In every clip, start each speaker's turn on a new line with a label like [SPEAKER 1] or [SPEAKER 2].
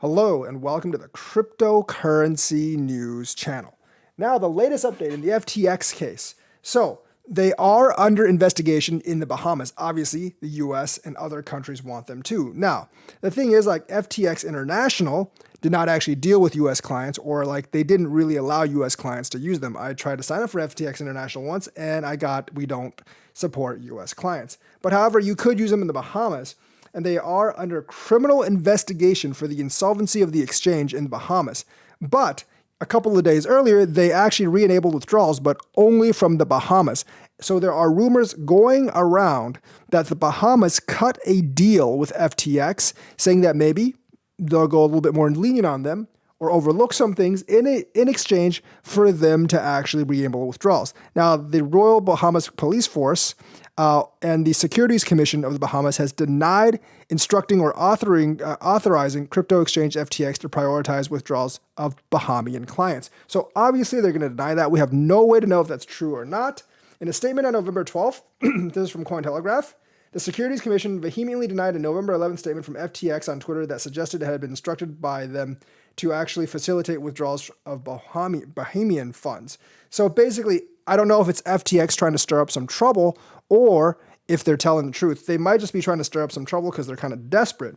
[SPEAKER 1] Hello and welcome to the Cryptocurrency News channel. Now, the latest update in the FTX case. So, they are under investigation in the Bahamas. Obviously, the US and other countries want them too. Now, the thing is, like, FTX International did not actually deal with US clients, or like they didn't really allow US clients to use them. I tried to sign up for FTX International once and we don't support US clients. But however, you could use them in the Bahamas, and they are under criminal investigation for the insolvency of the exchange in the Bahamas. But a couple of days earlier, they actually re-enabled withdrawals, but only from the Bahamas. So there are rumors going around that the Bahamas cut a deal with FTX, saying that maybe they'll go a little bit more lenient on them or overlook some things in exchange for them to actually re-enable withdrawals. Now, the Royal Bahamas Police Force and the Securities Commission of the Bahamas has denied instructing or authorizing crypto exchange FTX to prioritize withdrawals of Bahamian clients. So obviously they're going to deny that. We have no way to know if that's true or not. In a statement on November 12th, this is from Cointelegraph, the Securities Commission vehemently denied a November 11th statement from FTX on Twitter that suggested it had been instructed by them to actually facilitate withdrawals of Bahamian funds. So basically, I don't know if it's FTX trying to stir up some trouble or if they're telling the truth. They might just be trying to stir up some trouble because they're kind of desperate.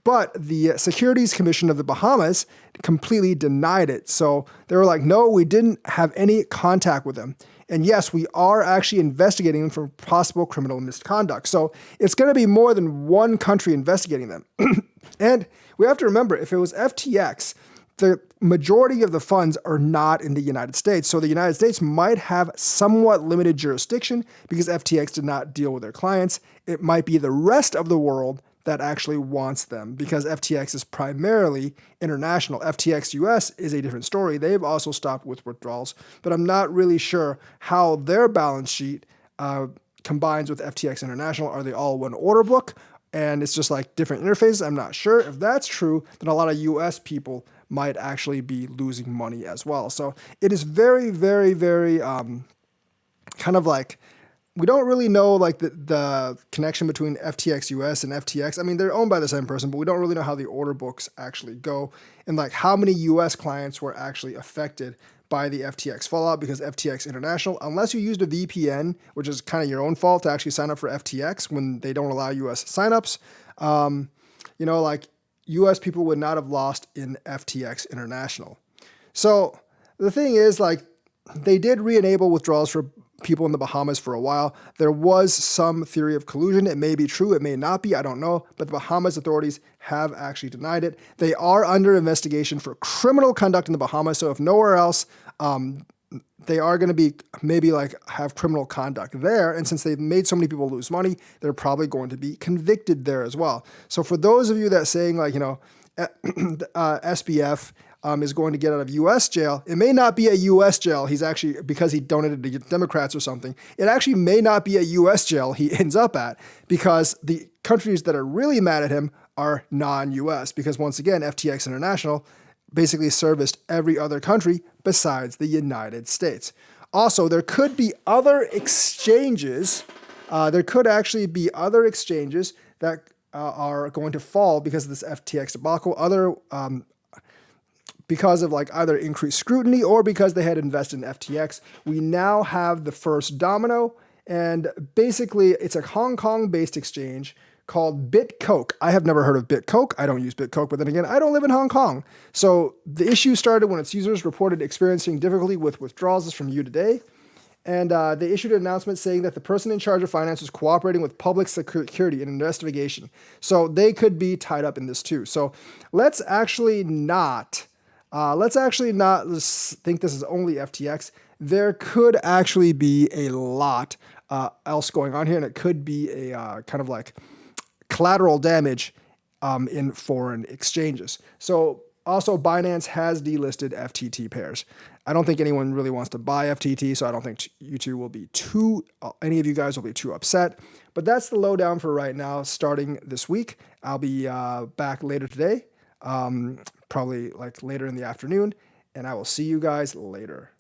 [SPEAKER 1] But the Securities Commission of the Bahamas completely denied it. So they were like, no, we didn't have any contact with them. And yes, we are actually investigating them for possible criminal misconduct. So it's going to be more than one country investigating them. And we have to remember, if it was FTX, the majority of the funds are not in the United States. So the United States might have somewhat limited jurisdiction because FTX did not deal with their clients. It might be the rest of the world that actually wants them because FTX is primarily international. FTX US is a different story. They've also stopped with withdrawals, but I'm not really sure how their balance sheet combines with FTX International. Are they all one order book? And it's just like different interfaces. I'm not sure. If that's true, then a lot of US people might actually be losing money as well. So it is very, very, very kind of like, we don't really know like the connection between FTX US and FTX. I mean, they're owned by the same person, but we don't really know how the order books actually go and like how many US clients were actually affected by the FTX fallout, because FTX International, unless you used a VPN, which is kind of your own fault to actually sign up for FTX when they don't allow US signups, like US people would not have lost in FTX International. So the thing is, like, they did re-enable withdrawals for people in the Bahamas for a while. There was some theory of collusion. It may be true, it may not be, I don't know, but the Bahamas authorities have actually denied it. They are under investigation for criminal conduct in the Bahamas, so if nowhere else, they are going to be maybe like have criminal conduct there, and since they've made so many people lose money, they're probably going to be convicted there as well. So for those of you that saying like, SBF is going to get out of U.S. jail. It may not be a U.S. jail. He's actually, because he donated to Democrats or something, it actually may not be a U.S. jail he ends up at, because the countries that are really mad at him are non-U.S. Because once again, FTX International basically serviced every other country besides the United States. Also, there could be other exchanges. There could actually be other exchanges that are going to fall because of this FTX debacle. Because of like either increased scrutiny or because they had invested in FTX. We now have the first domino, and basically it's a Hong Kong-based exchange called BitCoke. I have never heard of BitCoke. I don't use BitCoke, but then again, I don't live in Hong Kong. So the issue started when its users reported experiencing difficulty with withdrawals from You Today. And they issued an announcement saying that the person in charge of finance was cooperating with public security in an investigation. So they could be tied up in this too. So let's actually not think this is only FTX. There could actually be a lot else going on here, and it could be a kind of like collateral damage in foreign exchanges. So also, Binance has delisted FTT pairs. I don't think anyone really wants to buy FTT, so I don't think any of you guys will be too upset. But that's the lowdown for right now, starting this week. I'll be back later today, probably like later in the afternoon, and I will see you guys later.